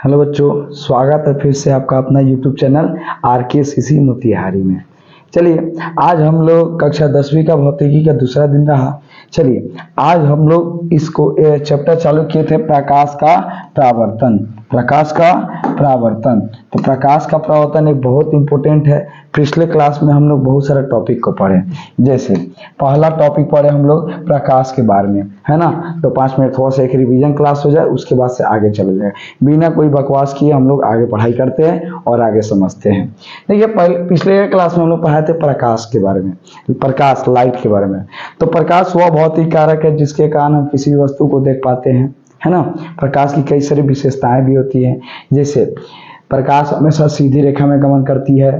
Hello बच्चों, स्वागत है फिर से आपका अपना यूट्यूब चैनल RKCC मोतिहारी में। चलिए, आज हम लोग कक्षा 10वीं का भौतिकी का दूसरा दिन रहा। चलिए, आज हम लोग इसको चैप्टर चालू किए थे प्रकाश का परावर्तन। प्रकाश का परावर्तन, तो प्रकाश का परावर्तन एक बहुत इंपॉर्टेंट है। पिछले क्लास में हम लोग बहुत सारे टॉपिक को पढ़े, जैसे पहला टॉपिक पढ़े हम लोग प्रकाश के बारे में, है ना। तो 5 मिनट थोड़ा सा एक रिवीजन क्लास हो जाए, उसके बाद से आगे चले जाए। बिना कोई बकवास किए हम लोग आगे पढ़ाई करते हैं और आगे समझते हैं। देखिए, पिछले क्लास में हम लोग पढ़ाए थे प्रकाश के बारे में, प्रकाश लाइट के बारे में। तो प्रकाश वह भौतिक कारक है जिसके कारण हम किसी भी वस्तु को देख पाते हैं, है ना। प्रकाश की कई सारी विशेषताएं भी होती हैं, जैसे प्रकाश हमेशा सीधी रेखा में गमन करती है।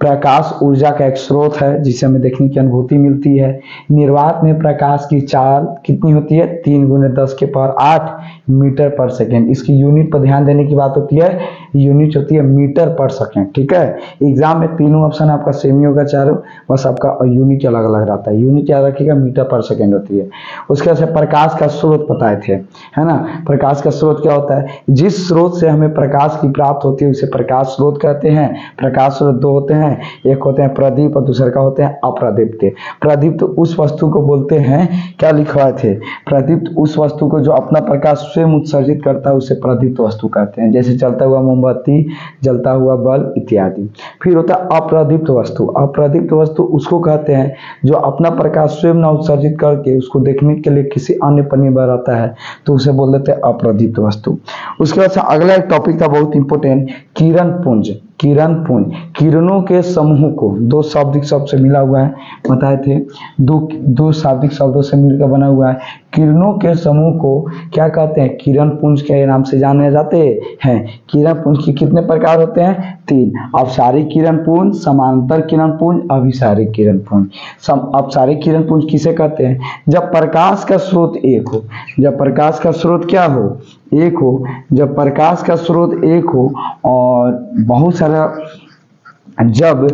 प्रकाश ऊर्जा का एक स्रोत है जिससे हमें देखने की अनुभूति मिलती है। निर्वात में प्रकाश की चाल कितनी होती है? 3 × 10⁸ मीटर पर सेकेंड। इसकी यूनिट पर ध्यान देने की बात होती है, यूनिट होती है मीटर पर सेकेंड, ठीक है। एग्जाम में तीनों ऑप्शन आपका सेम ही होगा, चारों, बस आपका यूनिट अलग अलग रहता है। यूनिट याद रखिएगा, मीटर पर सेकेंड होती है। उसके बाद से प्रकाश का स्रोत बताए थे, है ना। प्रकाश का स्रोत क्या होता है? जिस स्रोत से हमें प्रकाश की प्राप्त होती है उसे प्रकाश स्रोत कहते हैं। प्रकाश स्रोत 2 होते हैं, एक होते हैं प्रदीप और दूसरे का होते हैं अप्रदीप्त। प्रदीप्त उस वस्तु को बोलते हैं, क्या लिखवाए थे? प्रदीप्त उस वस्तु को जो अपना प्रकाश स्वयं उत्सर्जित करता है उसे प्रदीप्त वस्तु कहते हैं, जैसे चलता हुआ मोमबत्ती, जलता हुआ बल्ब इत्यादि। फिर होता है अप्रदीप्त वस्तु। अप्रदीप्त वस्तु उसको कहते हैं जो अपना प्रकाश स्वयं न उत्सर्जित करके उसको देखने के लिए किसी अन्य पर निर्भर रहता है, तो उसे बोल देते हैं अप्रदीप्त वस्तु। उसके बाद अगला एक टॉपिक था बहुत इंपॉर्टेंट, किरण पुंज। किरण पुंज, किरणों के समूह को, 2 शाब्दिक शब्द से मिला हुआ है, बताए थे। दो शाब्दिक शब्दों से मिलकर बना हुआ है। किरणों के समूह को क्या कहते हैं? किरण पुंज के नाम से जाने जाते हैं। किरण पुंज के कितने प्रकार होते हैं? 3। अपसारिक किरण पुंज, समांतर किरण पुंज, अभिसारिक किरण पुंज। अपसारिक किरण पुंज किसे कहते हैं? जब प्रकाश का स्रोत एक हो, जब प्रकाश का स्रोत क्या हो? एक हो। जब प्रकाश का स्रोत एक हो और बहुत सारा, जब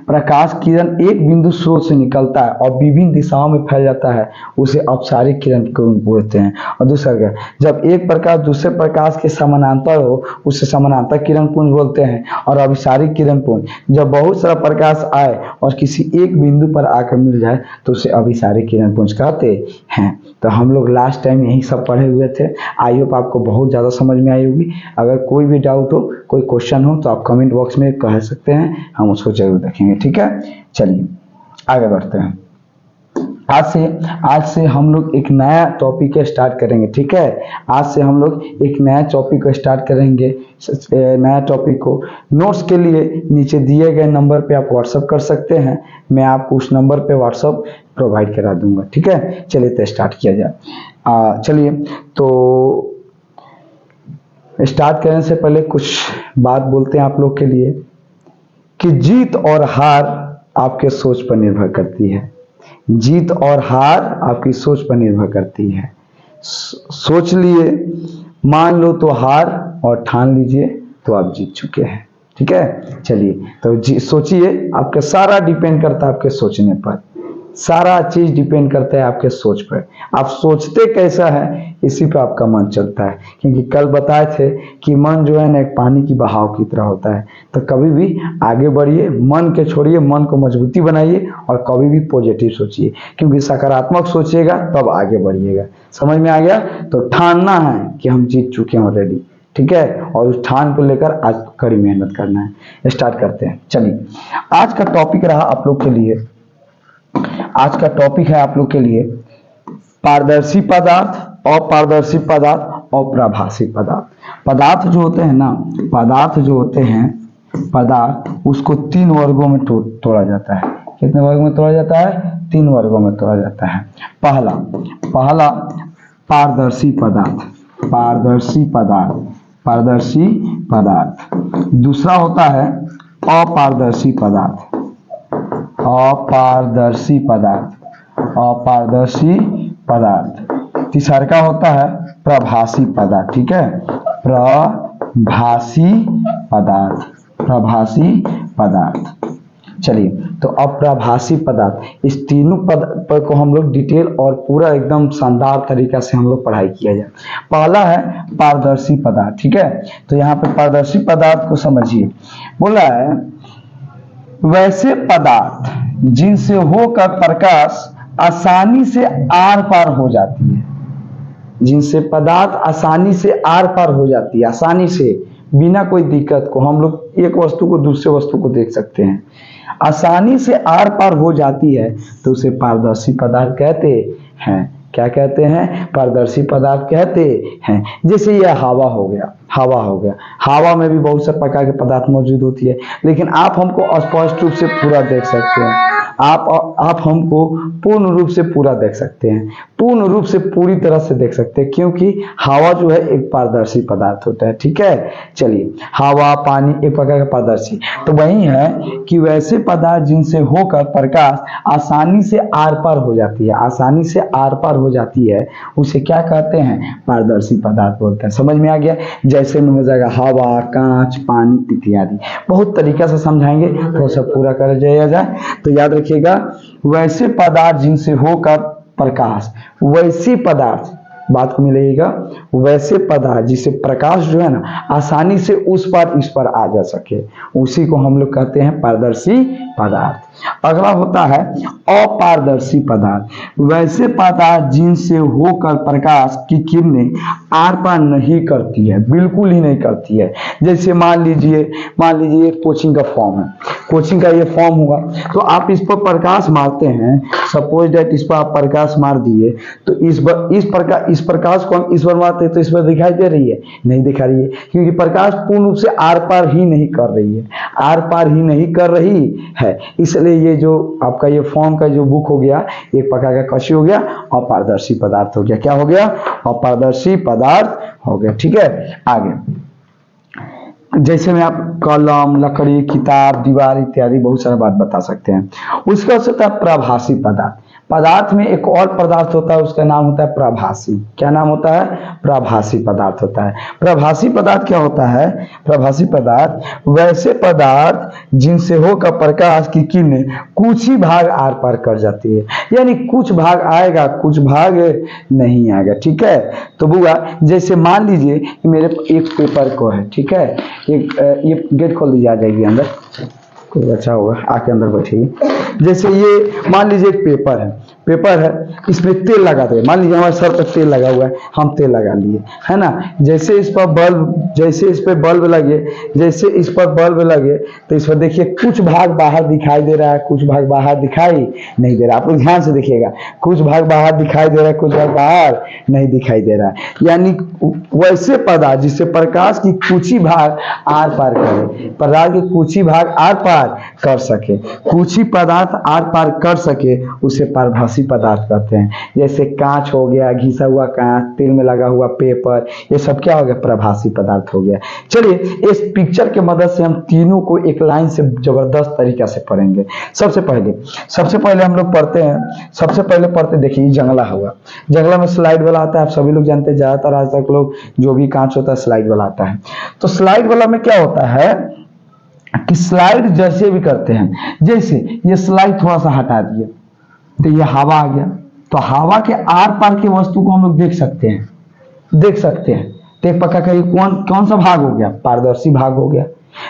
प्रकाश किरण एक बिंदु स्रोत से निकलता है और विभिन्न दिशाओं में फैल जाता है, उसे अपसारिक किरण बोलते हैं। और दूसरा क्या? जब एक प्रकाश दूसरे प्रकाश के समानांतर हो, उसे समानांतर किरण पुंज बोलते हैं। और अभिसारिक किरण पुंज, जब बहुत सारा प्रकाश आए और किसी एक बिंदु पर आकर मिल जाए तो उसे अभिसारिक किरण पुंज कहते हैं। तो हम लोग लास्ट टाइम यही सब पढ़े हुए थे। आई होप आपको बहुत ज़्यादा समझ में आई होगी। अगर कोई भी डाउट हो, कोई क्वेश्चन हो, तो आप कमेंट बॉक्स में कह सकते हैं, हम उसको जरूर देखेंगे, ठीक है। चलिए आगे बढ़ते हैं। आज से हम लोग एक नया टॉपिक स्टार्ट करेंगे, ठीक है। आज से हम लोग एक नया टॉपिक को स्टार्ट करेंगे। नया टॉपिक को नोट्स के लिए नीचे दिए गए नंबर पे आप व्हाट्सअप कर सकते हैं। मैं आपको उस नंबर पे व्हाट्सअप प्रोवाइड करा दूंगा, ठीक है। चलिए तो स्टार्ट किया जाए। चलिए, तो स्टार्ट करने से पहले कुछ बात बोलते हैं आप लोग के लिए कि जीत और हार आपके सोच पर निर्भर करती है। जीत और हार आपकी सोच पर निर्भर करती है। सोच लिए, मान लो तो हार, और ठान लीजिए तो आप जीत चुके हैं, ठीक है। चलिए, तो सोचिए, आपका सारा डिपेंड करता है आपके सोचने पर। सारा चीज डिपेंड करता है आपके सोच पर। आप सोचते कैसा है, इसी पर आपका मन चलता है। क्योंकि कल बताए थे कि मन जो है ना एक पानी की बहाव की तरह होता है। तो कभी भी आगे बढ़िए, मन के छोड़िए, मन को मजबूती बनाइए और कभी भी पॉजिटिव सोचिए, क्योंकि सकारात्मक सोचिएगा तब आगे बढ़िएगा। समझ में आ गया? तो ठानना है कि हम जीत चुके हैं ऑलरेडी, ठीक है। और उस ठान को लेकर आज कड़ी मेहनत करना है। स्टार्ट करते हैं। चलिए, आज का टॉपिक रहा आप लोग के लिए, आज का टॉपिक है आप लोग के लिए पारदर्शी पदार्थ, अपारदर्शी पदार्थ और प्रभासी पदार्थ। पदार्थ जो होते हैं ना, पदार्थ जो होते हैं, पदार्थ, उसको 3 वर्गों में तोड़ा जाता है। कितने वर्गों में तोड़ा जाता है? 3 वर्गों में तोड़ा जाता है। पहला पारदर्शी पदार्थ, पारदर्शी पदार्थ, पारदर्शी पदार्थ। दूसरा होता है अपारदर्शी पदार्थ, अपारदर्शी पदार्थ, अपारदर्शी पदार्थ। तीसरा का होता है प्रभासी पदार्थ, ठीक है। प्रभासी पदार्थ, प्रभासी पदार्थ। चलिए, तो अप्राभासी पदार्थ, इस तीनों पद पर को हम लोग डिटेल और पूरा एकदम शानदार तरीका से हम लोग पढ़ाई किया जाए। पहला है पारदर्शी पदार्थ, ठीक है। तो यहाँ पे पारदर्शी पदार्थ को समझिए, बोला है वैसे पदार्थ जिनसे होकर प्रकाश आसानी से आर पार हो जाती है, जिनसे पदार्थ आसानी से आर पार हो जाती है, आसानी से बिना कोई दिक्कत को हम लोग एक वस्तु को दूसरे वस्तु को देख सकते हैं, आसानी से आर पार हो जाती है, तो उसे पारदर्शी पदार्थ कहते हैं। क्या कहते हैं? पारदर्शी पदार्थ कहते हैं। जैसे यह हवा हो गया, हवा हो गया, हवा में भी बहुत से प्रकार के पदार्थ मौजूद होती है, लेकिन आप हमको स्पष्ट रूप से पूरा देख सकते हैं, आप हमको पूर्ण रूप से पूरा देख सकते हैं, पूर्ण रूप से पूरी तरह से देख सकते हैं, क्योंकि हवा जो है एक पारदर्शी पदार्थ होता है, ठीक है। चलिए, हवा पानी एक प्रकार का पारदर्शी, तो वही है कि वैसे पदार्थ जिनसे होकर प्रकाश आसानी से आर पार हो जाती है, आसानी से आर पार हो जाती है, उसे क्या कहते हैं? पारदर्शी पदार्थ बोलते हैं। समझ में आ गया? जैसे में हो जाएगा हवा, कांच, पानी इत्यादि, बहुत तरीका से समझाएंगे, तो सब पूरा कर जाए। तो याद रखिएगा, वैसे पदार्थ जिनसे होकर प्रकाश, वैसे पदार्थ, बात को मिलेगा, वैसे पदार्थ जिसे प्रकाश जो है ना आसानी से उस पर इस पर आ जा सके, उसी को हम लोग कहते हैं पारदर्शी पदार्थ। अगला होता है अपारदर्शी पदार्थ, वैसे पदार्थ जिनसे होकर प्रकाश की किरणें आर पार नहीं करती है, बिल्कुल ही नहीं करती है। जैसे मान लीजिए कोचिंग का फॉर्म है, कोचिंग का ये फॉर्म हुआ, तो आप इस पर प्रकाश मारते हैं, सपोज दैट इस पर आप प्रकाश मार दिए, तो इस प्रकाश को हम इस पर मारते हैं, तो इस पर दिखाई दे रही है? नहीं दिखा रही है, क्योंकि प्रकाश पूर्ण रूप से आर पार ही नहीं कर रही है, आर पार ही नहीं कर रही है। इसलिए ये जो आपका ये फॉर्म का जो बुक हो गया, एक प्रकार का कशी हो गया, अपारदर्शी पदार्थ हो गया। क्या हो गया? अपारदर्शी पदार्थ हो गया, ठीक है। आगे जैसे में आप कलम, लकड़ी, किताब, दीवार इत्यादि बहुत सारा बात बता सकते हैं। उसका होता है प्रभासी पदार्थ। पदार्थ में एक और पदार्थ होता है, उसका नाम होता है प्रभासी। क्या नाम होता है? प्रभासी पदार्थ होता है। प्रभासी पदार्थ क्या होता है? प्रभासी पदार्थ वैसे पदार्थ जिनसे होकर प्रकाश की किरणें कुछ ही भाग आर पार कर जाती है, यानी कुछ भाग आएगा, कुछ भाग नहीं आएगा, ठीक है। तो बुआ, जैसे मान लीजिए कि मेरे एक पेपर को है, ठीक है, ये गेट खोल दीजिए, आ जाएगी अंदर, कोई अच्छा होगा आके अंदर बैठिए। जैसे ये मान लीजिए एक पेपर है, इसमें तेल लगा दे, मान लीजिए हमारे सर पर तेल लगा हुआ है, हम तेल लगा लिए, है ना। जैसे इस पर बल्ब लगे, तो इस पर देखिए कुछ भाग बाहर दिखाई दे रहा है, कुछ भाग बाहर दिखाई नहीं दे रहा। आप लोग ध्यान से देखिएगा, कुछ भाग बाहर दिखाई दे रहा है, कुछ भाग बाहर नहीं दिखाई दे रहा है। यानी वैसे पदार्थ जिससे प्रकाश की कुछ ही भाग आर पार करे, पदार्थ के कुछ ही भाग आर पार कर सके, कुछ ही पदार्थ आर पार कर सके, उसे पारभासी पदार्थ कहते हैं। जैसे कांच हो गया, घिसा हुआ कांच, तेल में लगा हुआ पेपर, ये सब क्या हो गया? प्रभासी पदार्थ हो गया। चलिए, इस पिक्चर के मदद से हम तीनों को एक लाइन से जबरदस्त तरीका से पढ़ेंगे। सबसे पहले हम लोग पढ़ते देखिए, जंगला हुआ, जंगला में स्लाइड वाला आता है, आप सभी लोग जानते हैं, ज्यादातर आज तक लोग जो भी कांच होता है स्लाइड वाला आता है। तो स्लाइड वाला में क्या होता है कि स्लाइड जैसे भी करते हैं, जैसे ये स्लाइड थोड़ा सा हटा दिए तो ये हवा आ गया, तो हवा के आर पार की वस्तु को हम लोग देख सकते हैं। तो एक प्रकार का ये कौन सा भाग हो गया? पारदर्शी भाग हो गया।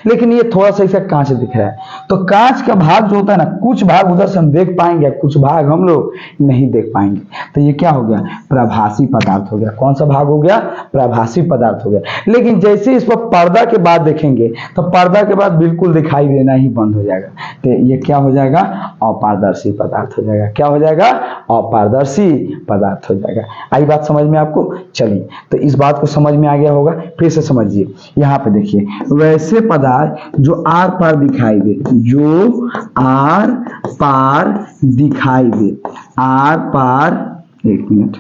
लेकिन ये थोड़ा सा ऐसा कांच दिख रहा है, तो कांच का भाग जो होता है ना, कुछ भाग उधर से हम देख पाएंगे, कुछ भाग हम लोग नहीं देख पाएंगे, तो ये क्या हो गया? प्रभासी पदार्थ हो गया। कौन सा भाग हो गया? प्रभासी पदार्थ हो गया। लेकिन जैसे इस पर पर्दा के बाद देखेंगे, तो पर्दा के बाद बिल्कुल दिखाई देना ही बंद हो जाएगा, तो ये क्या हो जाएगा? अपारदर्शी पदार्थ हो जाएगा। क्या हो जाएगा? अपारदर्शी पदार्थ हो जाएगा। आई बात समझ में आपको? चलिए, तो इस बात को समझ में आ गया होगा, फिर से समझिए। यहाँ पे देखिए, वैसे पदार्थ जो आर पार दिखाई दे, जो आर पार दिखाई दे, आर पार, एक मिनट,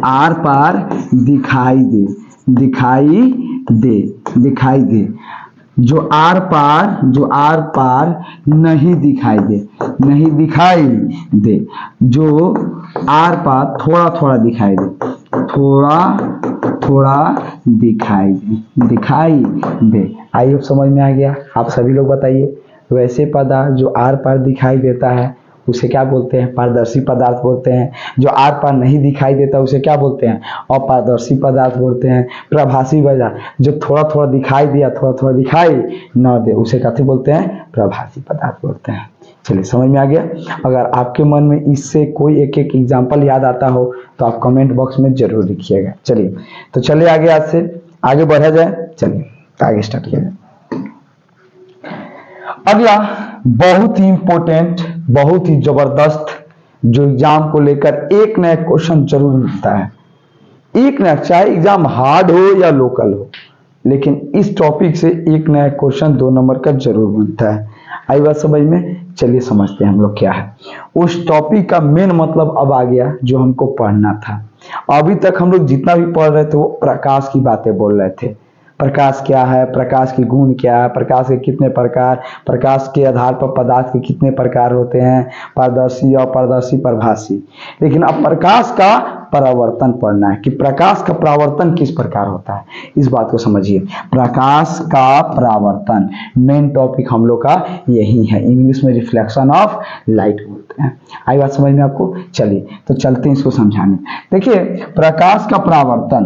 आर पार दिखाई दे, जो आर पार नहीं दिखाई दे, जो आर पार थोड़ा दिखाई दे, आइए समझ में आ गया? आप सभी लोग बताइए, वैसे पदार्थ जो आर पार दिखाई देता है उसे क्या बोलते हैं? पारदर्शी पदार्थ बोलते हैं। जो आर पार नहीं दिखाई देता उसे क्या बोलते हैं? अपारदर्शी पदार्थ बोलते हैं। प्रभासी पदार्थ जो थोड़ा थोड़ा दिखाई दिया, थोड़ा थोड़ा दिखाई न दे, उसे क्या बोलते हैं? प्रभासी पदार्थ बोलते हैं। चलिए, समझ में आ गया? अगर आपके मन में इससे कोई एक एक एग्जाम्पल याद आता हो तो आप कमेंट बॉक्स में जरूर लिखिएगा। चलिए, तो चलिए आगे, आज से आगे बढ़ा जाए। चलिए आगे स्टार्ट किया जाए। अगला बहुत ही इंपॉर्टेंट, बहुत ही जबरदस्त, जो एग्जाम को लेकर एक नया क्वेश्चन जरूर मिलता है, एक नया, चाहे एग्जाम हार्ड हो या लोकल हो, लेकिन इस टॉपिक से एक नया क्वेश्चन 2 नंबर का जरूर बनता है। आई बात समझ में? चलिए समझते हैं हम लोग क्या है। उस टॉपिक का मेन मतलब अब आ गया जो हमको पढ़ना था। अभी तक हम लोग जितना भी पढ़ रहे थे वो प्रकाश की बातें बोल रहे थे। प्रकाश क्या है, प्रकाश के गुण क्या है, प्रकाश के कितने प्रकार, प्रकाश के आधार पर पदार्थ के कितने प्रकार होते हैं, पारदर्शी, अपारदर्शी, प्रभासी। लेकिन अब प्रकाश का परावर्तन पढ़ना है कि प्रकाश का परावर्तन किस प्रकार होता है, इस बात को समझिए। प्रकाश का परावर्तन मेन टॉपिक हम लोग का यही है। इंग्लिश में रिफ्लेक्शन ऑफ लाइट बोलते हैं। आई बात समझ में आपको? चलिए तो चलते हैं इसको समझाने। देखिए, प्रकाश का परावर्तन,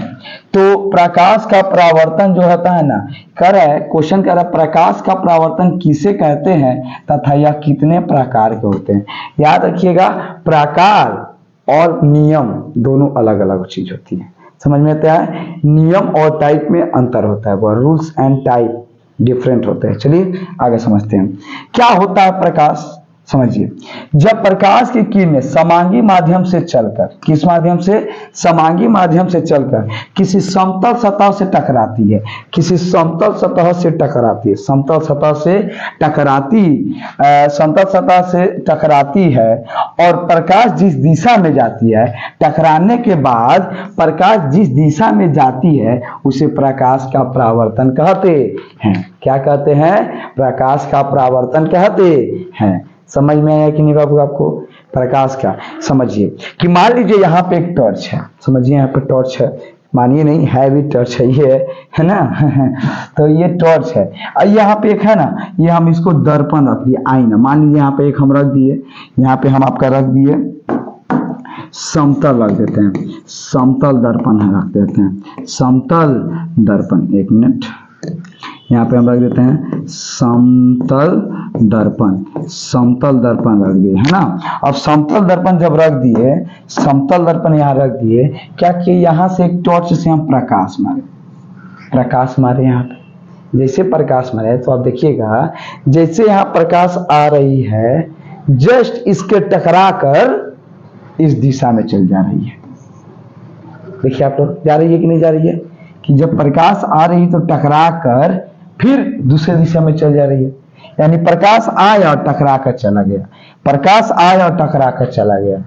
तो प्रकाश का परावर्तन जो होता है ना, कर रहा है क्वेश्चन, कर रहा है प्रकाश का परावर्तन किसे कहते हैं तथा यह कितने प्रकार के होते हैं। याद रखिएगा, प्रकार और नियम दोनों अलग अलग चीज होती है। समझ में आता है? नियम और टाइप में अंतर होता है, वह रूल्स एंड टाइप डिफरेंट होते हैं। चलिए आगे समझते हैं क्या होता है प्रकाश। समझिए, जब प्रकाश की किरणें समांगी माध्यम से चलकर, किस माध्यम से? समांगी माध्यम से चलकर किसी समतल सतह से टकराती है, किसी समतल सतह से टकराती है, समतल सतह से टकराती, समतल सतह से टकराती है, और प्रकाश जिस दिशा में जाती है, टकराने के बाद प्रकाश जिस दिशा में जाती है उसे प्रकाश का परावर्तन कहते हैं। क्या कहते हैं? प्रकाश का परावर्तन कहते हैं। समझ में आया कि नहीं बाबू आपको? प्रकाश का समझिए कि मान लीजिए यहाँ पे एक टॉर्च है, समझिए यहाँ पे टॉर्च है, मानिए नहीं है भी टॉर्च है, ये है ना तो ये टॉर्च है। और यहाँ पे एक है ना, ये हम इसको दर्पण रख दिए, आईना मान लीजिए यहाँ पे एक हम रख दिए, यहाँ पे हम आपका रख दिए समतल रख देते हैं, समतल दर्पण रख देते हैं, समतल दर्पण। एक मिनट, यहाँ पे हम रख देते हैं समतल दर्पण, समतल दर्पण रख दिए, है ना। अब समतल दर्पण जब रख दिए, समतल दर्पण यहाँ रख दिए, क्या किए, यहाँ से एक टॉर्च से हम प्रकाश मारे, प्रकाश मारे यहाँ पे। जैसे प्रकाश मारे तो आप देखिएगा, जैसे यहाँ प्रकाश आ रही है, जस्ट इसके टकरा कर इस दिशा में चल जा रही है। देखिए आप लोग, जा रही है कि नहीं जा रही है? कि जब प्रकाश आ रही तो टकरा कर फिर दूसरे दिशा में चल जा रही है। यानी प्रकाश आया और टकरा कर चला गया, प्रकाश आया और टकरा कर चला गया।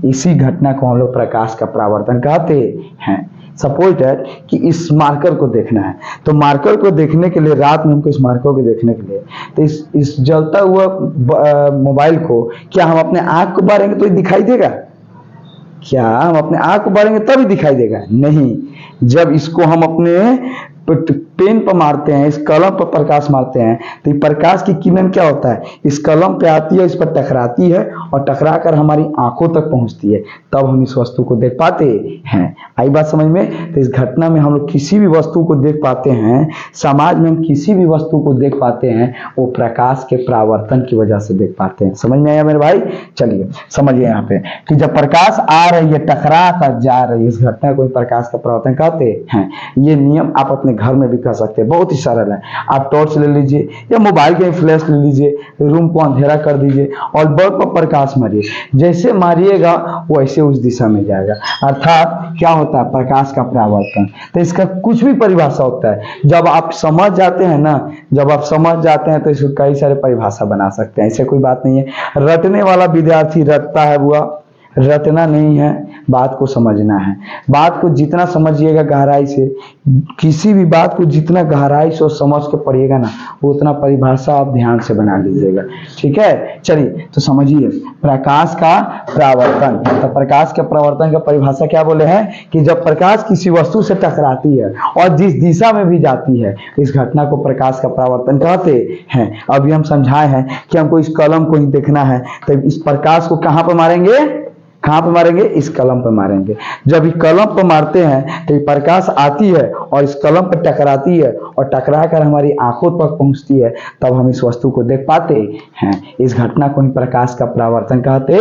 इसी घटना को हम लोग प्रकाश का परावर्तन कहते हैं। सपोज दैट कि इस मार्कर को देखना है, तो मार्कर को देखने के लिए, रात में हमको इस मार्कर को देखने के लिए, तो इस जलता हुआ मोबाइल को क्या हम अपने आंख को बारेंगे तो दिखाई देगा? क्या हम अपने आंख को बारेंगे तभी दिखाई देगा? नहीं। जब इसको हम अपने पेन पर मारते हैं, इस कलम पर प्रकाश मारते हैं, तो प्रकाश की किरण क्या होता है, इस कलम पे आती है, इस पर टकराती है और टकरा कर हमारी आंखों तक पहुंचती है, तब हम इस वस्तु को देख पाते हैं। आई बात समझ में? तो इस घटना में हम लोग किसी भी वस्तु को देख पाते हैं, समाज में हम किसी भी वस्तु को देख पाते हैं, वो प्रकाश के परावर्तन की वजह से देख पाते हैं। समझ में आया मेरे भाई? चलिए समझिए यहाँ पे कि जब प्रकाश आ रही है, टकरा कर जा रही है, इस घटना को प्रकाश का परावर्तन कहते हैं। ये नियम आप अपने घर में भी कर सकते हैं, बहुत ही सरल है। आप टॉर्च ले लीजिए या मोबाइल के फ्लैश ले लीजिए, रूम को अंधेरा कर दीजिए और बल्ब पर प्रकाश मारिए, जैसे मारिएगा वैसे उस दिशा में जाएगा। अर्थात क्या होता है? प्रकाश का परावर्तन। तो इसका कुछ भी परिभाषा होता है, जब आप समझ जाते हैं ना, जब आप समझ जाते हैं तो इसको कई सारे परिभाषा बना सकते हैं, ऐसे कोई बात नहीं है। रटने वाला विद्यार्थी रटता है बुआ, रटना नहीं है, बात को समझना है। बात को जितना समझिएगा गहराई से, किसी भी बात को जितना गहराई से समझ के पढ़िएगा ना, उतना परिभाषा आप ध्यान से बना लीजिएगा। ठीक है, चलिए तो समझिए प्रकाश का परावर्तन। तो प्रकाश के परावर्तन का परिभाषा क्या बोले हैं कि जब प्रकाश किसी वस्तु से टकराती है और जिस दिशा में भी जाती है, इस घटना को प्रकाश का परावर्तन कहते हैं। अभी हम समझाए हैं कि हमको इस कलम को ही देखना है, तो इस प्रकाश को कहां पर मारेंगे, कहां पर मारेंगे, इस कलम पर मारेंगे। जब इस कलम पर मारते हैं तो ये प्रकाश आती है और इस कलम पर टकराती है और टकरा कर हमारी आंखों तक पहुंचती है, तब हम इस वस्तु को देख पाते हैं। इस घटना को ही प्रकाश का परावर्तन कहते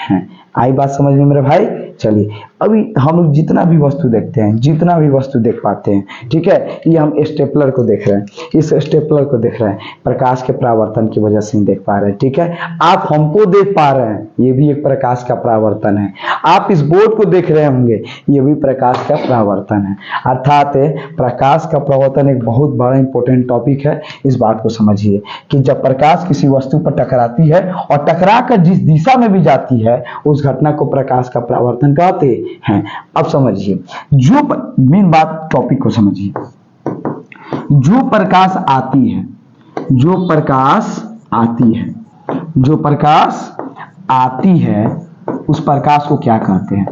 हैं। आई बात समझ में मेरे भाई? चलिए अभी हम लोग जितना भी वस्तु देखते हैं, जितना भी वस्तु देख पाते हैं, ठीक है, ये हम स्टेपलर को देख रहे हैं, इस स्टेपलर को देख रहे हैं, प्रकाश के परावर्तन की वजह से ही देख पा रहे हैं। ठीक है, आप हमको देख पा रहे हैं, ये भी एक प्रकाश का परावर्तन है। आप इस बोर्ड को देख रहे होंगे, ये भी प्रकाश का परावर्तन है। अर्थात प्रकाश का परावर्तन एक बहुत बड़ा इंपॉर्टेंट टॉपिक है। इस बात को समझिए कि जब प्रकाश किसी वस्तु पर टकराती है और टकरा कर जिस दिशा में भी जाती है, उस घटना को प्रकाश का परावर्तन कहते हैं। अब समझिए, जो मेन बात, टॉपिक को समझिए, जो प्रकाश आती है, जो प्रकाश आती है, जो प्रकाश आती है, उस प्रकाश को क्या कहते हैं?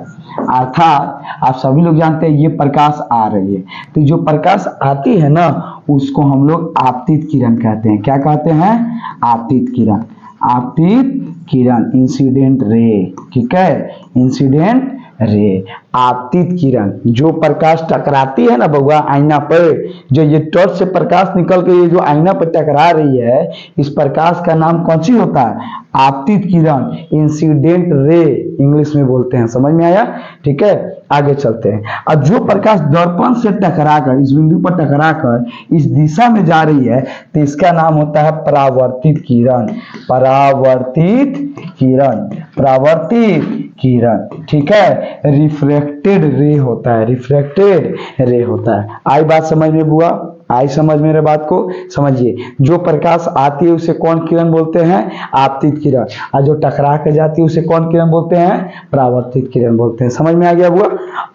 अर्थात आप सभी लोग जानते हैं ये प्रकाश आ रही है, तो जो प्रकाश आती है ना, उसको हम लोग आपतित किरण कहते हैं। क्या कहते हैं? आपतित किरण। आपतित किरण, इंसिडेंट रे। ठीक है, इंसिडेंट रे, आपतित किरण। जो प्रकाश टकराती है ना बउआ आईना पर, जो ये टॉर्च से प्रकाश निकल के ये जो आईना पर टकरा रही है, इस प्रकाश का नाम कौन सी होता है? आपतित किरण, इंसिडेंट रे इंग्लिश में बोलते हैं। समझ में आया? ठीक है, आगे चलते हैं। अब जो प्रकाश दर्पण से टकराकर, इस बिंदु पर टकराकर इस दिशा में जा रही है, तो इसका नाम होता है परावर्तित किरण। परावर्तित किरण, परावर्तित किरण। ठीक है, रिफ्लेक्टेड रे होता है, रिफ्लेक्टेड रे होता है। आई बात समझ में बुआ? आई समझ मेरे बात को? समझिए, जो प्रकाश आती है उसे कौन किरण बोलते हैं? आपतित किरण। और जो टकरा के जाती है उसे कौन किरण बोलते हैं? परावर्तित किरण बोलते हैं। समझ में आ गया बुआ?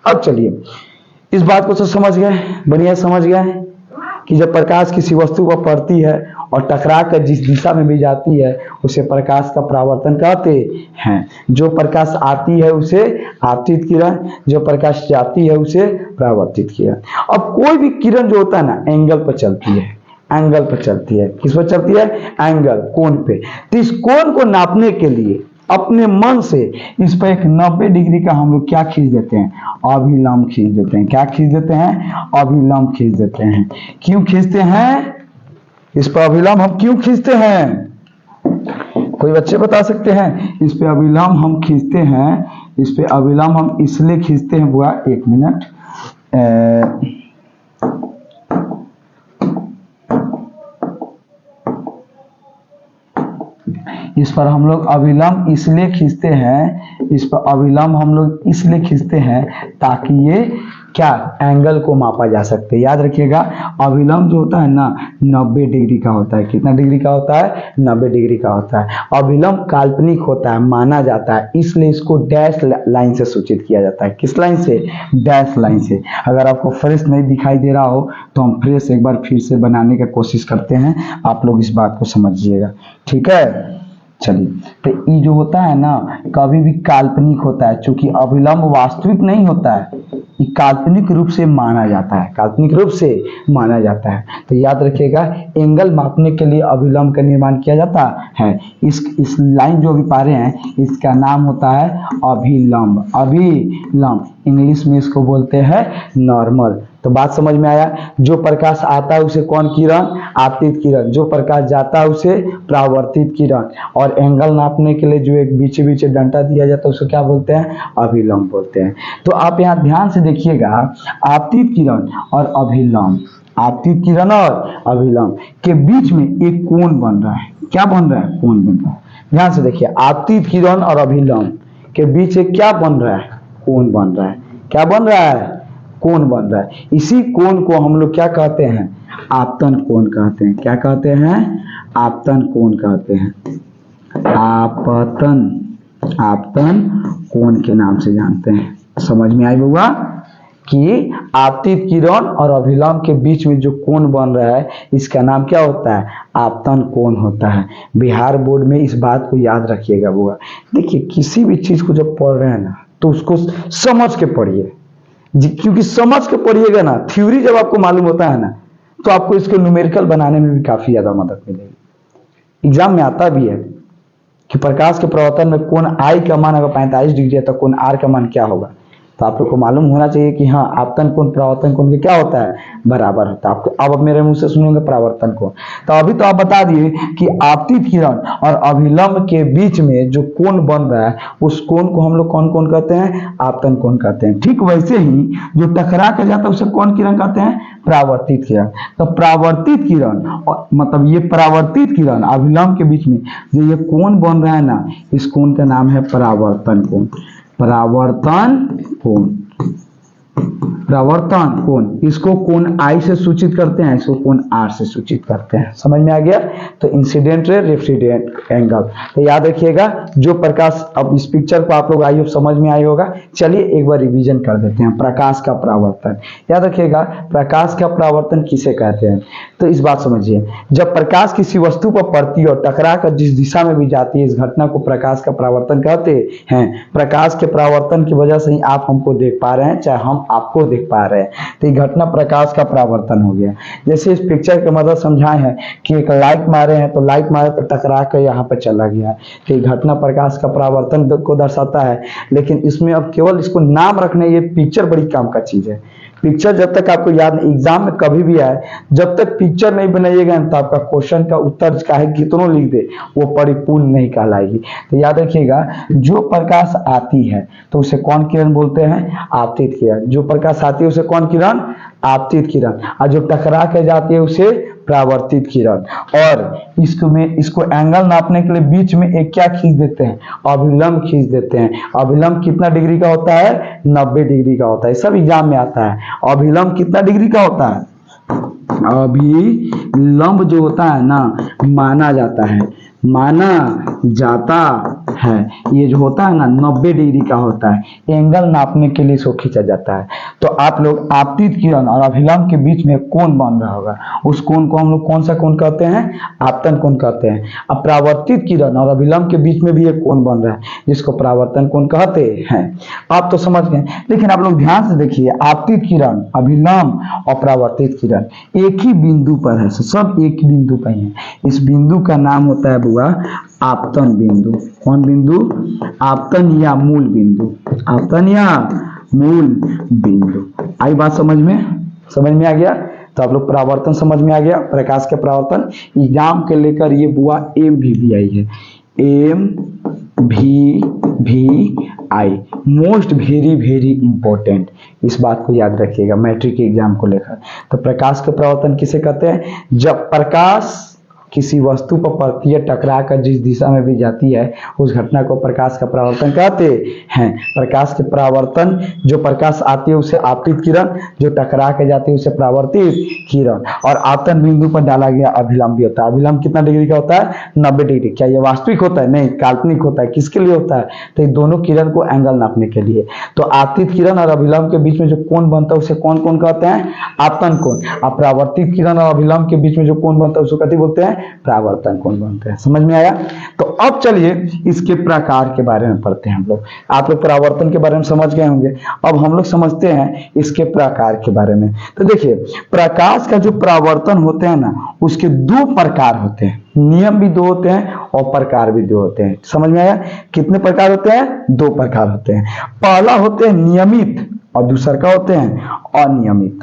अब चलिए, इस बात को तो समझ गए, बढ़िया समझ गए कि जब प्रकाश किसी वस्तु पर पड़ती है और टकरा कर जिस दिशा में भी जाती है, उसे प्रकाश का परावर्तन कहते हैं। जो प्रकाश आती है उसे आपतित किरण, जो प्रकाश जाती है उसे परावर्तित किरण। अब कोई भी किरण जो होता है ना, एंगल पर चलती है, एंगल पर चलती है। किस पर चलती है? एंगल, कोण पे। तो इस कोण को नापने के लिए अपने मन से इस पर एक 90 डिग्री का हम लोग क्या खींच देते हैं? अभिलंब खींच देते हैं। क्या खींच देते हैं? अभिलंब खींच देते हैं। क्यों खींचते हैं? इस पर अभिलंब हम क्यों खींचते हैं? कोई बच्चे बता सकते हैं? इस पे अभिलंब हम खींचते हैं, इस पे अभिलंब हम इसलिए खींचते हैं बुआ, एक मिनट, इस पर हम लोग अभिलंब इसलिए खींचते हैं, इस पर अभिलंब हम लोग इसलिए खींचते हैं ताकि ये क्या, एंगल को मापा जा सकते। याद रखिएगा, अभिलंब जो होता है ना 90 डिग्री का होता है। कितना डिग्री का होता है? 90 डिग्री का होता है। अभिलंब काल्पनिक होता है, माना जाता है, इसलिए इसको डैश लाइन से सूचित किया जाता है। किस लाइन से? डैश लाइन से। अगर आपको फ्रेश नहीं दिखाई दे रहा हो तो हम फ्रेश एक बार फिर से बनाने की कोशिश करते हैं, आप लोग इस बात को समझिएगा। ठीक है, चलिए, तो ये जो होता है ना, कभी भी काल्पनिक होता है, क्योंकि अभिलंब वास्तविक नहीं होता है, ये काल्पनिक रूप से माना जाता है, काल्पनिक रूप से माना जाता है। तो याद रखिएगा, एंगल मापने के लिए अभिलंब का निर्माण किया जाता है। इस लाइन जो अभी पा रहे हैं, इसका नाम होता है अभिलंब। अभिलंब, इंग्लिश में इसको बोलते हैं नॉर्मल। तो बात समझ में आया? जो प्रकाश आता है उसे कौन किरण? आपतित किरण। जो प्रकाश जाता है उसे परावर्तित किरण। और एंगल नापने के लिए जो एक बीचे बीचे डंडा दिया जाता है उसको क्या बोलते हैं? अभिलंब बोलते हैं। तो आप यहाँ ध्यान से देखिएगा, आपतित किरण और अभिलंब, आपतित किरण और अभिलंब के बीच में एक कोण बन रहा है। क्या बन रहा है? कोण बन रहा है। ध्यान से देखिए, आपतित किरण और अभिलंब के बीच एक क्या बन रहा है? कोण बन रहा है। क्या बन रहा है? कोण बन रहा है। इसी कोण को हम लोग क्या कहते हैं? आपतन कोण कहते हैं। क्या कहते हैं? आपतन कोण कहते हैं। आपतन, आपतन कोण के नाम से जानते हैं। समझ में आई बउआ कि आपतित किरण और अभिलंब के बीच में जो कोण बन रहा है इसका नाम क्या होता है? आपतन कोण होता है। बिहार बोर्ड में इस बात को याद रखिएगा बुआ। देखिए किसी भी चीज को जब पढ़ रहे हैं ना तो उसको समझ के पढ़िए, क्योंकि समझ के पढ़िएगा ना, थ्योरी जब आपको मालूम होता है ना तो आपको इसको न्यूमेरिकल बनाने में भी काफी ज्यादा मदद मिलेगी। एग्जाम में आता भी है कि प्रकाश के परावर्तन में कोण आई का मान अगर 45 डिग्री है तो कोण आर का मान क्या होगा। तो आप लोग को मालूम होना चाहिए कि हाँ आपतन कोण परावर्तन कोण के क्या होता है? बराबर होता है। आपको अब मेरे मुंह से सुनेंगे परावर्तन कोण। तो अभी तो आप बता दिए कि आपतित किरण और अभिलंब के बीच में जो कोण बन रहा है उस कोण को हम लोग कौन कौन कहते हैं? आपतन कोण कहते हैं। ठीक वैसे ही जो टकरा के जाता है उसे कौन किरण कहते हैं? परावर्तित किरण। तो परावर्तित किरण मतलब ये परावर्तित किरण अभिलंब के बीच में जो ये कोण बन रहा है ना, इस कोण का नाम है परावर्तन कोण। परावर्तन कोण, परावर्तन कोण, इसको कोण आई से सूचित करते हैं, इसको कोण आर से सूचित करते हैं। समझ में आ गया? तो इंसिडेंट रे रेफ्लेक्टेड एंगल। तो याद रखिएगा जो प्रकाश, अब इस पिक्चर को आप लोग आई होप समझ में आई होगा। चलिए एक बार रिवीजन कर देते हैं। प्रकाश का परावर्तन, याद रखिएगा प्रकाश का परावर्तन किसे कहते हैं? तो इस बात समझिए, जब प्रकाश किसी वस्तु पर पड़ती है और टकरा कर जिस दिशा में भी जाती है इस घटना को प्रकाश का परावर्तन कहते हैं। प्रकाश के परावर्तन की वजह से ही आप हमको देख पा रहे हैं, चाहे हम आपको देख पा रहे हैं, तो ये घटना प्रकाश का परावर्तन हो गया। जैसे इस पिक्चर के मदद समझाए हैं कि एक लाइट मारे हैं तो लाइट मारे तो टकरा कर यहाँ पर चला गया, तो ये घटना प्रकाश का परावर्तन को दर्शाता है। लेकिन इसमें अब केवल इसको नाम रखने, ये पिक्चर बड़ी काम का चीज है। पिक्चर जब तक आपको याद नहीं, एग्जाम में कभी भी आए जब तक पिक्चर नहीं बनाइएगा तो आपका क्वेश्चन का उत्तर चाहे कितनों लिख दे वो परिपूर्ण नहीं कहलाएगी। तो याद रखिएगा जो प्रकाश आती है तो उसे कौन किरण बोलते हैं? आपतित किरण। जो प्रकाश आती है उसे कौन किरण? आपतित किरण। और जो टकरा के जाती है उसे परावर्तित किरण। और इसको एंगल नापने के लिए बीच में एक क्या खींच देते हैं? अभिलंब खींच देते हैं। अभिलंब कितना डिग्री का होता है? 90 डिग्री का होता है। सब एग्जाम में आता है। अभिलंब कितना डिग्री का होता है? अभिलंब जो होता है ना, माना जाता है ये जो होता है ना 90 डिग्री का होता है। एंगल नापने के लिए इसको खींचा जाता है। तो आप लोग आपतित किरण और अभिलंब के बीच में कोण बन रहा होगा, उस कोण को हम लोग कौन सा कोण कहते हैं? आपतन कोण कहते हैं। अब परावर्तित किरण और अभिलंब के बीच में भी एक कोण बन रहा है जिसको परावर्तन कोण कहते हैं। आप तो समझ गए, लेकिन आप लोग ध्यान से देखिए, आपतित किरण, अभिलंब और परावर्तित किरण एक ही बिंदु पर है, सब एक ही बिंदु पर है। इस बिंदु का नाम होता है बुआ आपतन बिंदु। कौन बिंदु? आपतन या मूल बिंदु। आपतन या मूल बिंदु। आई बात समझ में? समझ में आ गया? तो आप लोग परावर्तन समझ में आ गया। प्रकाश के परावर्तन एग्जाम के लेकर ये बुआ MVV आई है, MVVI, most very very important. इस बात को याद रखिएगा मैट्रिक के एग्जाम को लेकर। तो प्रकाश के परावर्तन किसे कहते हैं? जब प्रकाश किसी वस्तु पर पड़ती है, टकरा कर जिस दिशा में भी जाती है उस घटना को प्रकाश का परावर्तन कहते हैं। प्रकाश के परावर्तन, जो प्रकाश आती है उसे आपतित किरण, जो टकरा के जाती है उसे परावर्तित किरण। और आपतन बिंदु पर डाला गया अभिलंब भी होता है। अभिलंब कितना डिग्री का होता है? 90 डिग्री। क्या ये वास्तविक होता है? नहीं, काल्पनिक होता है। किसके लिए होता है? तो ये दोनों किरण को एंगल नापने के लिए। तो आपतित किरण और अभिलंब के बीच में जो कोण बनता है उसे कौन कोण कहते हैं? आपतन कोण। और परावर्तित किरण और अभिलंब के बीच में जो कोण बनता है उसको कथी बोलते हैं? परावर्तन कोण बनते हैं। समझ में आया? तो अब चलिए इसके प्रकार के बारे में पढ़ते हैं हम लोग। आप लोग परावर्तन के बारे में समझ गए होंगे, अब हम लोग समझते हैं इसके प्रकार के बारे में। तो देखिए प्रकाश का जो परावर्तन होते हैं ना उसके 2 प्रकार होते हैं। नियम भी 2 होते हैं और प्रकार भी 2 होते हैं। समझ में आया? कितने प्रकार होते हैं? 2 प्रकार होते हैं। पहला होते हैं नियमित और दूसरा का होते हैं अनियमित।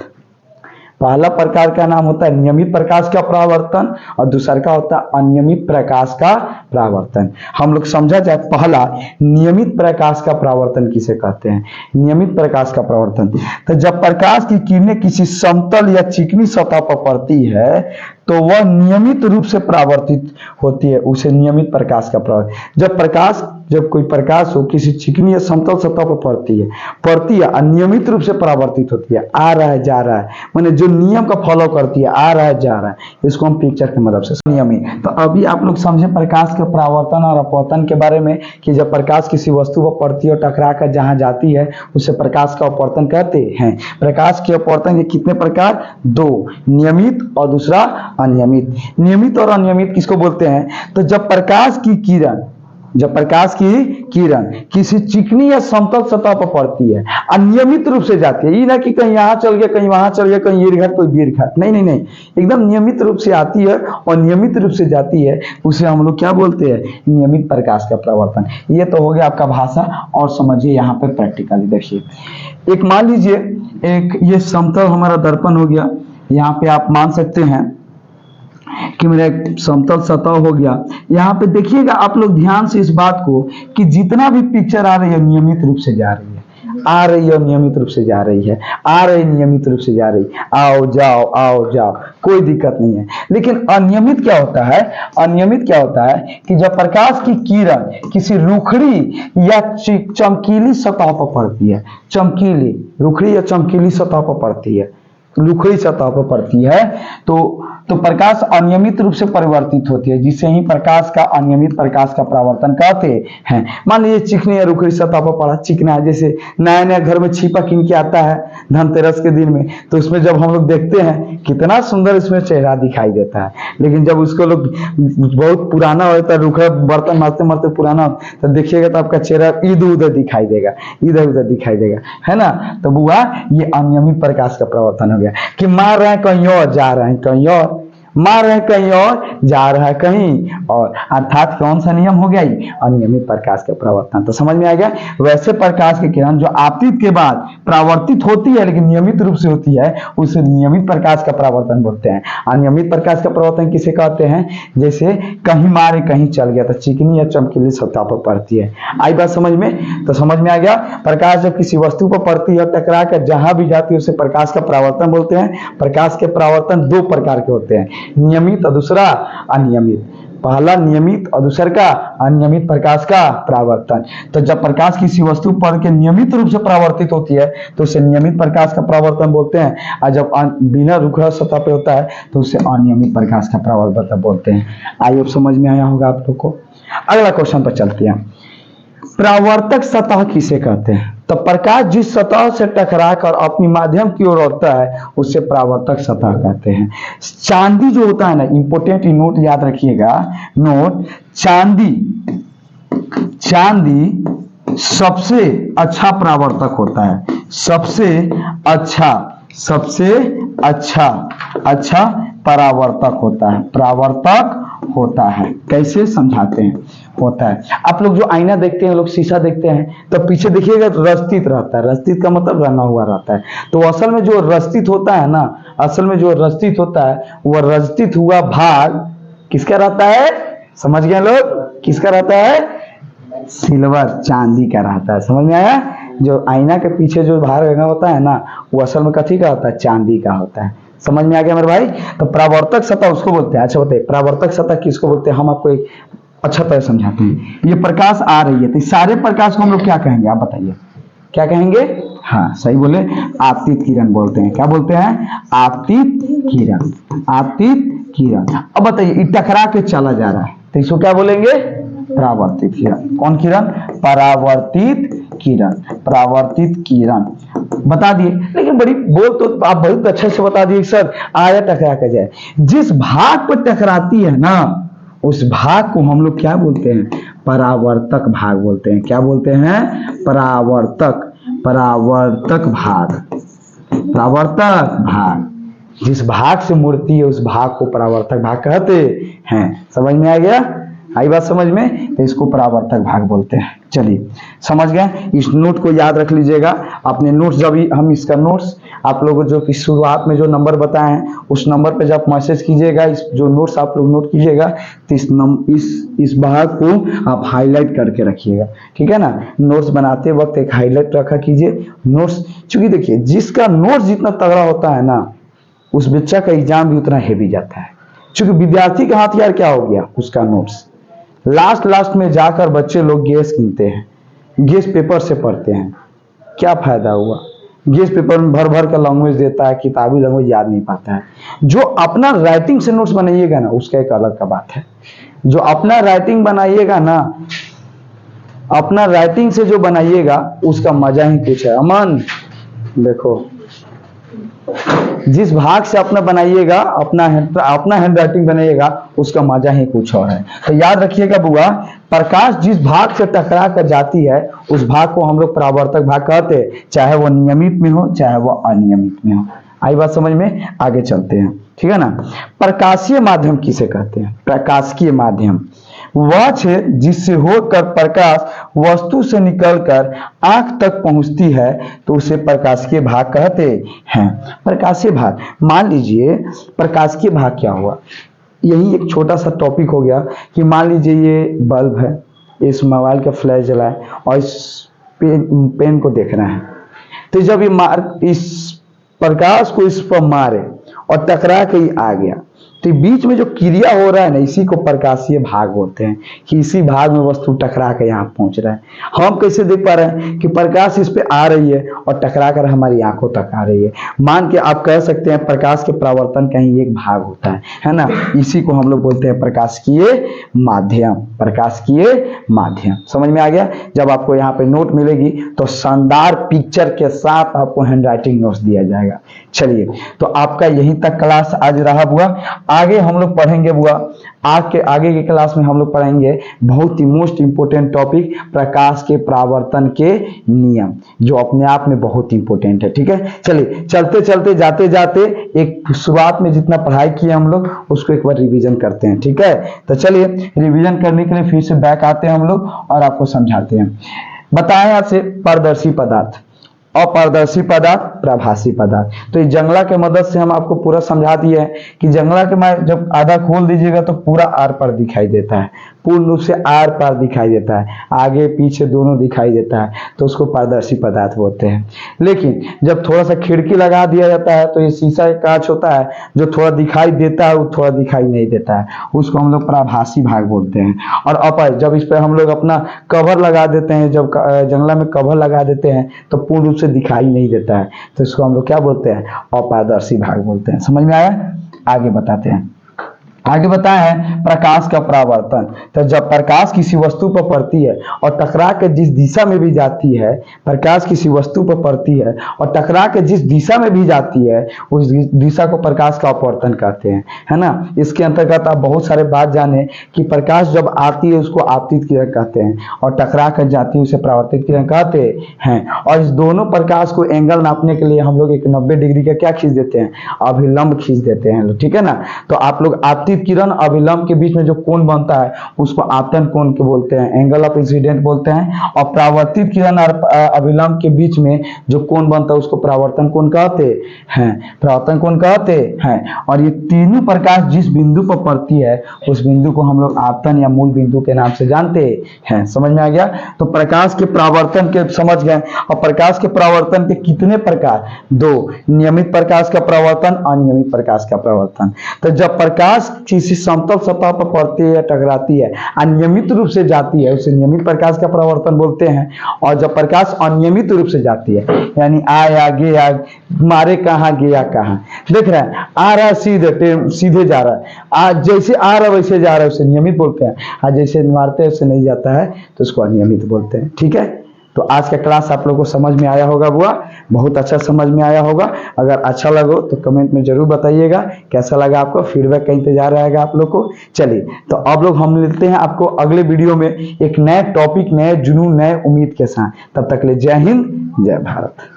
पहला प्रकार का नाम होता है नियमित प्रकाश का परावर्तन और दूसरा का होता है अनियमित प्रकाश का परावर्तन। हम लोग समझा जाए पहला नियमित प्रकाश का परावर्तन किसे कहते हैं? नियमित प्रकाश का परावर्तन, तो जब प्रकाश की किरणें किसी समतल या चिकनी सतह पर पड़ती है तो वह नियमित रूप से परावर्तित होती है, उसे नियमित प्रकाश का प्रभाव। जब कोई प्रकाश हो किसी चिकनी या समतल सतह पर पड़ती है अनियमित रूप से परावर्तित होती है, आ रहा है जा रहा है, माने जो नियम का फॉलो करती है, आ रहा है जा रहा है, इसको हम पिक्चर की मदद से नियमित। तो अभी आप लोग समझे प्रकाश के परावर्तन और अपवर्तन के बारे में कि जब प्रकाश किसी वस्तु पर पड़ती है और टकरा कर जहां जाती है उसे प्रकाश का अपवर्तन कहते हैं। प्रकाश के अपवर्तन के कितने प्रकार? दो, नियमित और दूसरा अनियमित। नियमित और अनियमित किसको बोलते हैं? तो जब प्रकाश की किरण किसी चिकनी या समतल सतह पर पड़ती है, अनियमित रूप से जाती है, ये ना कि कहीं यहाँ चल गया, कहीं वहां चल गया, कहीं ये घाट कोई वीर घाट, नहीं, एकदम नियमित रूप से आती है और नियमित रूप से जाती है, उसे हम लोग क्या बोलते हैं? नियमित प्रकाश का परावर्तन। ये तो हो गया आपका भाषा। और समझिए यहाँ पे प्रैक्टिकली देखिए, एक मान लीजिए एक ये समतल हमारा दर्पण हो गया, यहाँ पे आप मान सकते हैं कि मेरा एक समतल सतह हो गया। यहाँ पे देखिएगा आप लोग ध्यान से इस बात को कि जितना भी पिक्चर आ रही है नियमित रूप से जा रही है, आ रही है नियमित रूप से जा रही है, आ रही नियमित रूप से जा रही, आओ जाओ, कोई दिक्कत नहीं है। लेकिन अनियमित क्या होता है? अनियमित क्या होता है कि जब प्रकाश की किरण किसी रुखड़ी या चमकीली सतह पर पड़ती है, चमकीली रुखड़ी या चमकीली सतह पर पड़ती है, रुखड़ी सतह पर पड़ती है, तो प्रकाश अनियमित रूप से परिवर्तित होती है, जिसे ही प्रकाश का अनियमित प्रकाश का परावर्तन कहते हैं। मान लीजिए चिकनी या रुखड़ी सतह पर पड़ा, चिकना है, जैसे नया नया घर में छिपा किन के आता है धनतेरस के दिन में, तो उसमें जब हम लोग देखते हैं कितना सुंदर इसमें चेहरा दिखाई देता है। लेकिन जब उसको लोग बहुत पुराना होता है, रुखड़ा बर्तन मारते मारते पुराना, तो देखिएगा तो आपका चेहरा इधर उधर दिखाई देगा, है ना। तो बुआ ये अनियमित प्रकाश का परावर्तन हो गया कि मार रहे हैं कहीं और, जा रहे हैं कहीं और, मार रहे कहीं और, जा रहा है कहीं और, अर्थात कौन सा नियम हो गया? अनियमित प्रकाश का परावर्तन। तो समझ में आ गया। वैसे प्रकाश की किरण जो आपतित के बाद परावर्तित होती है लेकिन नियमित रूप से होती है, उसे नियमित प्रकाश का परावर्तन बोलते हैं। अनियमित प्रकाश का परावर्तन किसे कहते हैं? जैसे कहीं मारे कहीं चल गया, तो चिकनी या चमकीली सतह पर पड़ती है। आई बात समझ में? तो समझ में आ गया। प्रकाश जब किसी वस्तु पर पड़ती है, टकरा कर जहां भी जाती है उसे प्रकाश का परावर्तन बोलते हैं। प्रकाश के परावर्तन दो प्रकार के होते हैं, नियमित और दूसरा अनियमित। पहला नियमित और दूसरा का अनियमित प्रकाश का परावर्तन। तो जब प्रकाश किसी वस्तु पर के नियमित रूप से परावर्तित होती है तो उसे नियमित प्रकाश का परावर्तन बोलते हैं, और जब बिना रुखड़ा सतह पे होता है तो उसे अनियमित प्रकाश का परावर्तन बोलते हैं। आइए समझ में आया होगा आप लोग को। अगला क्वेश्चन पर चलते हैं। परावर्तक सतह किसे कहते हैं? तो प्रकाश जिस सतह से टकरा कर अपनी माध्यम की ओर उड़ता है उसे परावर्तक सतह कहते हैं। चांदी जो होता है ना, इंपोर्टेंट नोट याद रखिएगा, नोट, चांदी सबसे अच्छा परावर्तक होता है, सबसे अच्छा परावर्तक होता है। कैसे समझाते हैं? होता है, आप लोग जो आईना देखते हैं, लोग शीशा देखते हैं, तो पीछे देखिएगा रस्तित रहता है। रस्तित का मतलब रंगा हुआ रहता है। तो असल में जो रस्तित होता है ना, वो रस्तित हुआ भाग किसका रहता है? समझ गए लोग? किसका रहता है? सिल्वर, चांदी का रहता है। समझ में आया? जो आईना के पीछे जो भाग रंगा होता है ना, वो असल में कथी का होता है? चांदी का होता है। समझ में आ गया मेरे भाई? तो परावर्तक सतह उसको बोलते हैं। अच्छा बताइए, परावर्तक सतह किसको बोलते हैं? हम आपको एक अच्छा तरह समझाते हैं। ये प्रकाश आ रही है, तो सारे प्रकाश को हम लोग क्या कहेंगे? आप बताइए, क्या कहेंगे? हाँ सही बोले, आपतित किरण बोलते हैं। क्या बोलते हैं? आपतित किरण। अब बताइए, टकरा के चला जा रहा है तो इसको क्या बोलेंगे? परावर्तित किरण। कौन किरण? परावर्तित किरण बता दिए। लेकिन बड़ी बोल तो आप बहुत अच्छे से बता दिए सर, आया टकरा के जाए। जिस भाग पर टकराती है ना, उस भाग को हम लोग क्या बोलते हैं? परावर्तक भाग बोलते हैं। क्या बोलते हैं? परावर्तक भाग। जिस भाग से मुड़ती है उस भाग को परावर्तक भाग कहते हैं। समझ में आ गया? आई बात समझ में? तो इसको परावर्तक भाग बोलते हैं। चलिए समझ गए। इस नोट को याद रख लीजिएगा अपने नोट्स। जब हम इसका नोट्स आप लोगों जो कि शुरुआत में जो नंबर बताए हैं उस नंबर पे जब मैसेज कीजिएगा, इस जो नोट्स आप लोग नोट कीजिएगा तो इस भाग को आप हाईलाइट करके रखिएगा, ठीक है ना। नोट्स बनाते वक्त एक हाईलाइट रखा कीजिए नोट्स। चूंकि देखिए, जिसका नोट्स जितना तगड़ा होता है ना, उस बच्चा का एग्जाम भी उतना हेवी जाता है। क्योंकि विद्यार्थी का हथियार क्या हो गया, उसका नोट्स। लास्ट में जाकर बच्चे लोग गेस गिनते हैं, गेस पेपर से पढ़ते हैं, क्या फायदा हुआ। गेस पेपर में भर भर का लैंग्वेज देता है, किताबी लैंग्वेज याद नहीं पाता है। जो अपना राइटिंग से नोट्स बनाइएगा ना, उसका एक अलग का बात है। जो अपना राइटिंग बनाइएगा ना, अपना राइटिंग से जो बनाइएगा उसका मजा ही कुछ है। अमन देखो, जिस भाग से अपना बनाइएगा, अपना हैंड राइटिंग बनाइएगा, उसका मजा ही कुछ और है। तो याद रखिएगा बुआ, प्रकाश जिस भाग से टकरा कर जाती है उस भाग को हम लोग परावर्तक भाग कहते हैं, चाहे वो नियमित में हो चाहे वो अनियमित में हो। आई बात समझ में? आगे चलते हैं, ठीक है ना। प्रकाशीय माध्यम किसे कहते हैं? प्रकाशिकीय माध्यम वह क्षेत्र जिससे होकर प्रकाश वस्तु से निकलकर आंख तक पहुंचती है तो उसे प्रकाशिकीय भाग कहते हैं। प्रकाशीय भाग, मान लीजिए प्रकाशिकीय भाग क्या हुआ, यही एक छोटा सा टॉपिक हो गया कि मान लीजिए ये बल्ब है, इस मोबाइल का फ्लैश जला है और इस पेन को देख रहा है। तो जब ये इस प्रकाश को इस पर मारे और टकरा के आ गया, तो बीच में जो क्रिया हो रहा है ना, इसी को प्रकाशीय भाग बोलते हैं कि इसी भाग में वस्तु टकरा कर यहाँ पहुंच रहा है। हम कैसे देख पा रहे हैं कि प्रकाश इस पे आ रही है और टकरा कर हमारी आंखों तक आ रही है। मान के आप कह सकते हैं प्रकाश के परावर्तन का ही एक भाग होता है ना। इसी को हम लोग बोलते हैं प्रकाशिकीय माध्यम। प्रकाशिकीय माध्यम समझ में आ गया। जब आपको यहाँ पे नोट मिलेगी तो शानदार पिक्चर के साथ आपको हैंड राइटिंग नोट्स दिया जाएगा। चलिए, तो आपका यहीं तक क्लास आज रहा बुआ। आगे हम लोग पढ़ेंगे बुआ, आगे के क्लास में हम लोग पढ़ेंगे बहुत ही मोस्ट इंपोर्टेंट टॉपिक, प्रकाश के परावर्तन के नियम, जो अपने आप में बहुत इंपोर्टेंट है। ठीक है, चलिए चलते चलते जाते जाते एक शुरुआत में जितना पढ़ाई किया हम लोग उसको एक बार रिवीजन करते हैं। ठीक है, तो चलिए रिवीजन करने के लिए फिर से बैक आते हैं हम लोग और आपको समझाते हैं। बताएं आपसे पारदर्शी पदार्थ, अपारदर्शी पदार्थ, प्रभासी पदार्थ। तो इस जंगला के मदद से हम आपको पूरा समझा दिए हैं कि जंगला के में जब आधा खोल दीजिएगा तो पूरा आर पार दिखाई देता है, पूर्ण रूप से आर पार दिखाई देता है, आगे पीछे दोनों दिखाई देता है, तो उसको पारदर्शी पदार्थ बोलते हैं। लेकिन जब थोड़ा सा खिड़की लगा दिया जाता है तो ये शीशा का कांच होता है, जो थोड़ा दिखाई देता है वो थोड़ा दिखाई नहीं देता है, उसको हम लोग प्रभासी भाग बोलते हैं। और अपर, जब इस पर हम लोग अपना कवर लगा देते हैं, जब जंगला में कवर लगा देते हैं तो पूर्ण रूप से दिखाई नहीं देता है, तो इसको हम लोग क्या बोलते हैं? अपारदर्शी भाग बोलते हैं। समझ में आया? आगे बताते हैं। आगे बताया है प्रकाश का परावर्तन। तो जब प्रकाश किसी वस्तु पर पड़ती है और टकरा के जिस दिशा में भी जाती है, प्रकाश किसी वस्तु पर पड़ती है और टकरा के जिस दिशा में भी जाती है उस दिशा को प्रकाश का अपवर्तन कहते हैं, है ना। इसके अंतर्गत आप बहुत सारे बात जाने कि प्रकाश जब आती है उसको आपतित किरण कहते हैं और टकरा कर जाती है उसे परावर्तित किरण कहते हैं। और इस दोनों प्रकाश को एंगल नापने के लिए हम लोग एक 90 डिग्री का क्या खींच देते हैं? अभिलंब खींच देते हैं। ठीक है ना। तो आप लोग आपतित किरण अभिलंब के बीच में जो कोण बनता है उसको आपतन कोण के बोलते हैं, एंगल ऑफ इंसिडेंट बोलते हैं। और परावर्तित किरण और अभिलंब के बीच में जो कोण बनता है उसको परावर्तन कोण कहते हैं, परावर्तन कोण कहते हैं। और ये तीनों प्रकाश जिस बिंदु पर पड़ती है उस बिंदु को हम लोग आपतन या मूल बिंदु के नाम से जानते हैं। समझ में आ गया। तो प्रकाश के परावर्तन के समझ गए। और प्रकाश के परावर्तन के कितने प्रकार? 2, नियमित प्रकाश का परावर्तन, अनियमित प्रकाश का परावर्तन। तो जब प्रकाश किसी समतल सतह पर पड़ती है या टकराती है, अनियमित रूप से जाती है, उसे नियमित प्रकाश का परावर्तन बोलते हैं। और जब प्रकाश अनियमित रूप से जाती है, यानी आया गया, मारे कहाँ गया कहाँ, देख रहे हैं आ रहा है सीधे जा रहा है, आज जैसे आ रहा है वैसे जा रहा है, उसे नियमित बोलते हैं। आज जैसे मारते हैं उससे नहीं जाता है तो उसको अनियमित बोलते हैं। ठीक है, तो आज का क्लास आप लोगों को समझ में आया होगा बुआ, बहुत अच्छा समझ में आया होगा। अगर अच्छा लगा तो कमेंट में जरूर बताइएगा कैसा लगा आपको, फीडबैक का इंतजार रहेगा आप लोग को। चलिए, तो अब लोग हम मिलते हैं आपको अगले वीडियो में एक नए टॉपिक, नए जुनून, नए उम्मीद के साथ। तब तक ले जय हिंद, जय भारत।